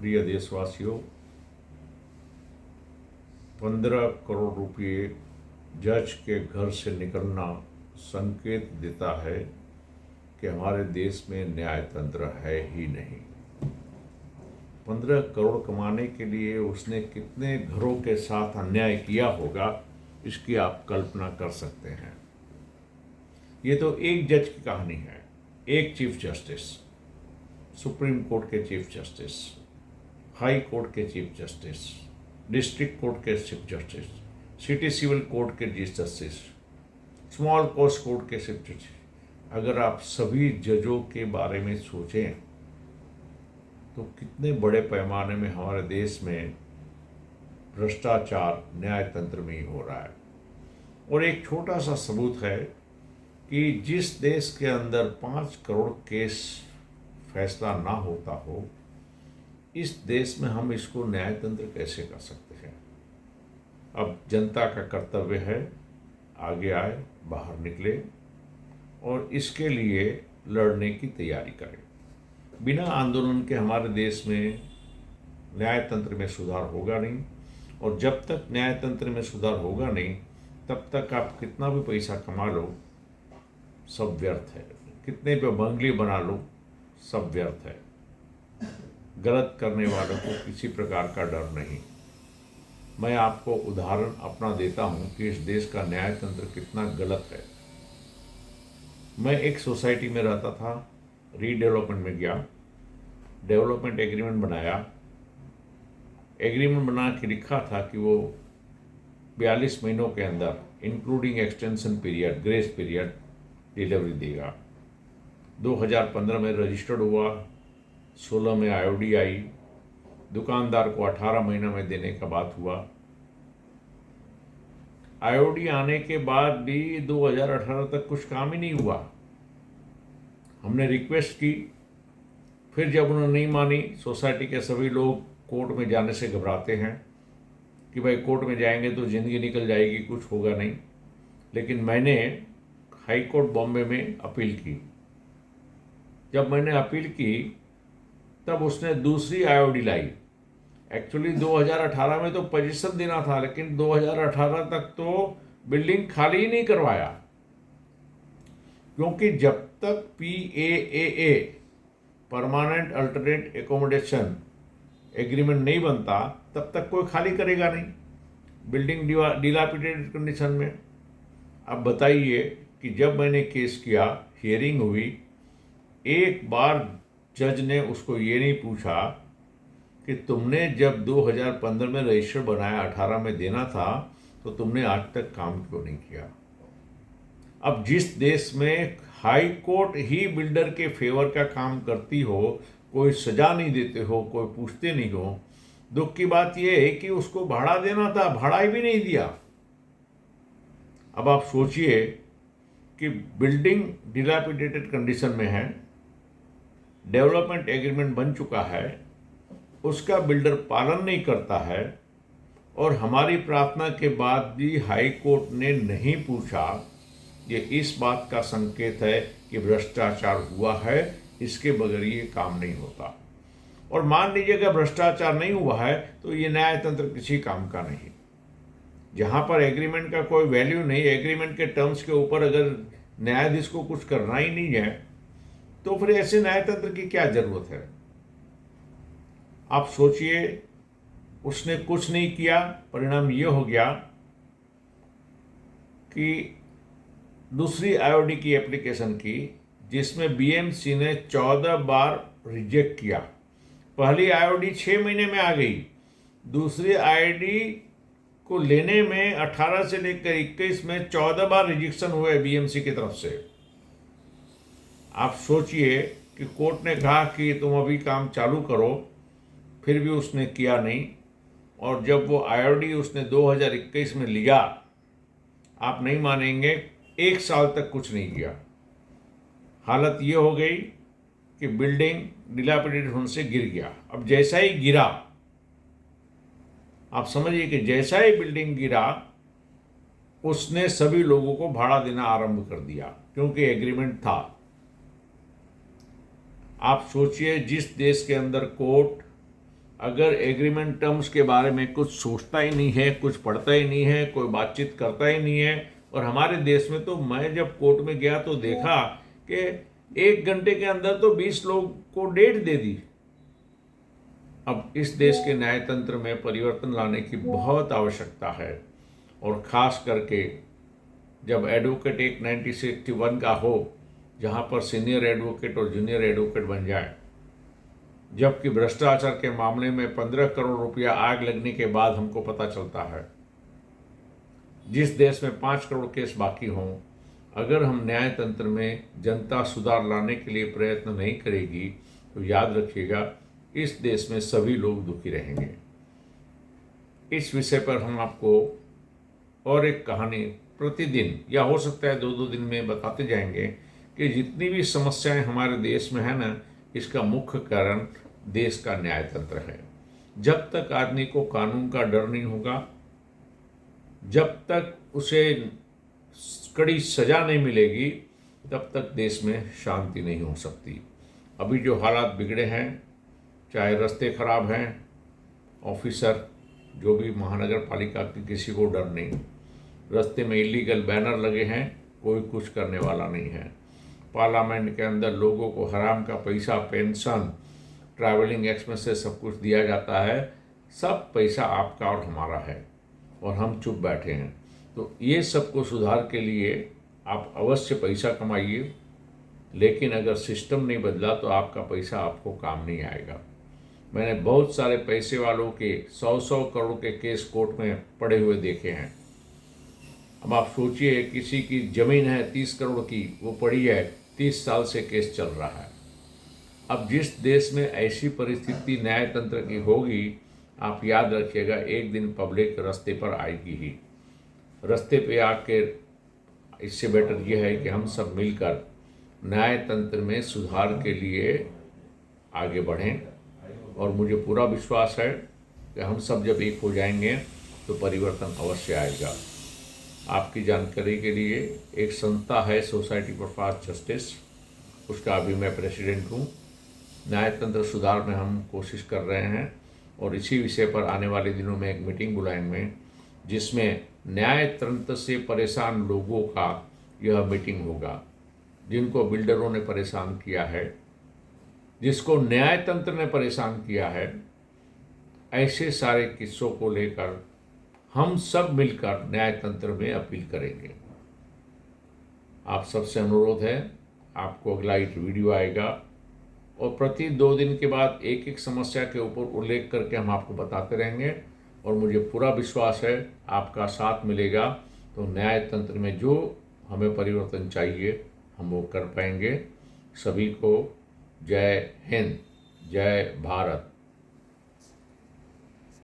प्रिय देशवासियों, 15 करोड़ रुपये जज के घर से निकलना संकेत देता है कि हमारे देश में न्यायतंत्र है ही नहीं। 15 करोड़ कमाने के लिए उसने कितने घरों के साथ अन्याय किया होगा, इसकी आप कल्पना कर सकते हैं। ये तो एक जज की कहानी है, एक चीफ जस्टिस, सुप्रीम कोर्ट के चीफ जस्टिस, हाई कोर्ट के चीफ जस्टिस, डिस्ट्रिक्ट कोर्ट के chief justice, city civil court के chief justice, small cause court के चीफ जस्टिस। अगर आप सभी जजों के बारे में सोचें तो कितने बड़े पैमाने में हमारे देश में भ्रष्टाचार न्यायतंत्र में ही हो रहा है। और एक छोटा सा सबूत है कि जिस देश के अंदर 5 करोड़ केस फैसला ना होता हो, इस देश में हम इसको न्यायतंत्र कैसे कर सकते हैं। अब जनता का कर्तव्य है आगे आए, बाहर निकले और इसके लिए लड़ने की तैयारी करें। बिना आंदोलन के हमारे देश में न्यायतंत्र में सुधार होगा नहीं, और जब तक न्यायतंत्र में सुधार होगा नहीं तब तक आप कितना भी पैसा कमा लो सब व्यर्थ है, कितने पे बंगले बना लो सब व्यर्थ है। गलत करने वालों को किसी प्रकार का डर नहीं। मैं आपको उदाहरण अपना देता हूं कि इस देश का न्यायतंत्र कितना गलत है। मैं एक सोसाइटी में रहता था, रीडेवलपमेंट में गया, डेवलपमेंट एग्रीमेंट बनाया। एग्रीमेंट बना के लिखा था कि वो 42 महीनों के अंदर including extension period, grace period, delivery देगा। 2015 में रजिस्टर्ड हुआ, 16 में आईओडी आई, दुकानदार को 18 महीना में देने का बात हुआ। आईओडी आने के बाद भी 2018 तक कुछ काम ही नहीं हुआ। हमने रिक्वेस्ट की, फिर जब उन्होंने नहीं मानी, सोसाइटी के सभी लोग कोर्ट में जाने से घबराते हैं कि भाई कोर्ट में जाएंगे तो ज़िंदगी निकल जाएगी, कुछ होगा नहीं। लेकिन मैंने हाई कोर्ट बॉम्बे में अपील की। जब मैंने अपील की तब उसने दूसरी आईओडी लाई। एक्चुअली 2018 में तो पोजीशन देना था, लेकिन 2018 तक तो बिल्डिंग खाली ही नहीं करवाया, क्योंकि जब तक PAAA, permanent alternate accommodation agreement नहीं बनता तब तक कोई खाली करेगा नहीं, बिल्डिंग डिलापिडेटेड कंडीशन में। अब बताइए कि जब मैंने केस किया, हियरिंग हुई, एक बार जज ने उसको ये नहीं पूछा कि तुमने जब 2015 में रजिस्टर बनाया, 18 में देना था, तो तुमने आज तक काम क्यों नहीं किया। अब जिस देश में हाई कोर्ट ही बिल्डर के फेवर का काम करती हो, कोई सजा नहीं देते हो, कोई पूछते नहीं हो, दुख की बात यह है कि उसको भाड़ा देना था, भाड़ा ही भी नहीं दिया। अब आप सोचिए कि बिल्डिंग डिलापिडेटेड कंडीशन में है, डेवलपमेंट एग्रीमेंट बन चुका है, उसका बिल्डर पालन नहीं करता है, और हमारी प्रार्थना के बाद भी हाई कोर्ट ने नहीं पूछा। ये इस बात का संकेत है कि भ्रष्टाचार हुआ है, इसके बगैर ये काम नहीं होता। और मान लीजिए कि भ्रष्टाचार नहीं हुआ है तो ये न्यायतंत्र किसी काम का नहीं। जहाँ पर एग्रीमेंट का कोई वैल्यू नहीं, एग्रीमेंट के टर्म्स के ऊपर अगर न्यायाधीश को कुछ करना ही नहीं है, तो फिर ऐसे न्यायतंत्र की क्या जरूरत है। आप सोचिए, उसने कुछ नहीं किया, परिणाम ये हो गया कि दूसरी आईओडी की एप्लीकेशन की, जिसमें BMC ने 14 बार रिजेक्ट किया। पहली आईओडी 6 महीने में आ गई, दूसरी आईओडी को लेने में 18 से लेकर 21 में 14 बार रिजेक्शन हुए BMC की तरफ से। आप सोचिए कि कोर्ट ने कहा कि तुम अभी काम चालू करो, फिर भी उसने किया नहीं। और जब वो आईओडी उसने 2021 में लिया, आप नहीं मानेंगे, 1 साल तक कुछ नहीं किया। हालत ये हो गई कि बिल्डिंग डिलापिडेटेड होने से गिर गया। अब जैसा ही गिरा, आप समझिए कि जैसा ही बिल्डिंग गिरा, उसने सभी लोगों को भाड़ा देना आरंभ कर दिया, क्योंकि एग्रीमेंट था। आप सोचिए, जिस देश के अंदर कोर्ट अगर एग्रीमेंट टर्म्स के बारे में कुछ सोचता ही नहीं है, कुछ पढ़ता ही नहीं है, कोई बातचीत करता ही नहीं है। और हमारे देश में तो मैं जब कोर्ट में गया तो देखा कि 1 घंटे के अंदर तो 20 लोग को डेट दे दी। अब इस देश के न्यायतंत्र में परिवर्तन लाने की बहुत आवश्यकता है, और ख़ास करके जब एडवोकेट एक्ट 1961 का हो, जहाँ पर सीनियर एडवोकेट और जूनियर एडवोकेट बन जाए, जबकि भ्रष्टाचार के मामले में 15 करोड़ रुपया आग लगने के बाद हमको पता चलता है। जिस देश में 5 करोड़ केस बाकी हों, अगर हम न्यायतंत्र में जनता सुधार लाने के लिए प्रयत्न नहीं करेगी तो याद रखिएगा, इस देश में सभी लोग दुखी रहेंगे। इस विषय पर हम आपको और एक कहानी प्रतिदिन या हो सकता है 2-2 दिन में बताते जाएंगे कि जितनी भी समस्याएं हमारे देश में है ना, इसका मुख्य कारण देश का न्यायतंत्र है। जब तक आदमी को कानून का डर नहीं होगा, जब तक उसे कड़ी सजा नहीं मिलेगी, तब तक देश में शांति नहीं हो सकती। अभी जो हालात बिगड़े हैं, चाहे रास्ते खराब हैं, ऑफिसर जो भी महानगर पालिका की, किसी को डर नहीं। रास्ते में इलीगल बैनर लगे हैं, कोई कुछ करने वाला नहीं है। पार्लियामेंट के अंदर लोगों को हराम का पैसा, पेंशन, ट्रैवलिंग एक्सपेंसेस सब कुछ दिया जाता है। सब पैसा आपका और हमारा है, और हम चुप बैठे हैं। तो ये सबको सुधार के लिए आप अवश्य पैसा कमाइए, लेकिन अगर सिस्टम नहीं बदला तो आपका पैसा आपको काम नहीं आएगा। मैंने बहुत सारे पैसे वालों के 100-100 करोड़ के केस कोर्ट में पड़े हुए देखे हैं। अब आप सोचिए, किसी की ज़मीन है 30 करोड़ की, वो पड़ी है, 30 साल से केस चल रहा है। अब जिस देश में ऐसी परिस्थिति न्यायतंत्र की होगी, आप याद रखिएगा, एक दिन पब्लिक रास्ते पर आएगी ही। रास्ते पे आके इससे बेटर यह है कि हम सब मिलकर न्यायतंत्र में सुधार के लिए आगे बढ़ें, और मुझे पूरा विश्वास है कि हम सब जब एक हो जाएंगे तो परिवर्तन अवश्य आएगा। आपकी जानकारी के लिए एक संस्था है सोसाइटी फॉर फास्ट जस्टिस, उसका अभी मैं प्रेसिडेंट हूँ। न्यायतंत्र सुधार में हम कोशिश कर रहे हैं, और इसी विषय पर आने वाले दिनों में एक मीटिंग बुलाएंगे, जिसमें न्यायतंत्र से परेशान लोगों का यह मीटिंग होगा। जिनको बिल्डरों ने परेशान किया है, जिसको न्यायतंत्र ने परेशान किया है, ऐसे सारे किस्सों को लेकर हम सब मिलकर न्यायतंत्र में अपील करेंगे। आप सबसे अनुरोध है, आपको अगला एक वीडियो आएगा, और प्रति 2 दिन के बाद एक एक समस्या के ऊपर उल्लेख करके हम आपको बताते रहेंगे। और मुझे पूरा विश्वास है आपका साथ मिलेगा, तो न्यायतंत्र में जो हमें परिवर्तन चाहिए हम वो कर पाएंगे। सभी को जय हिंद, जय भारत।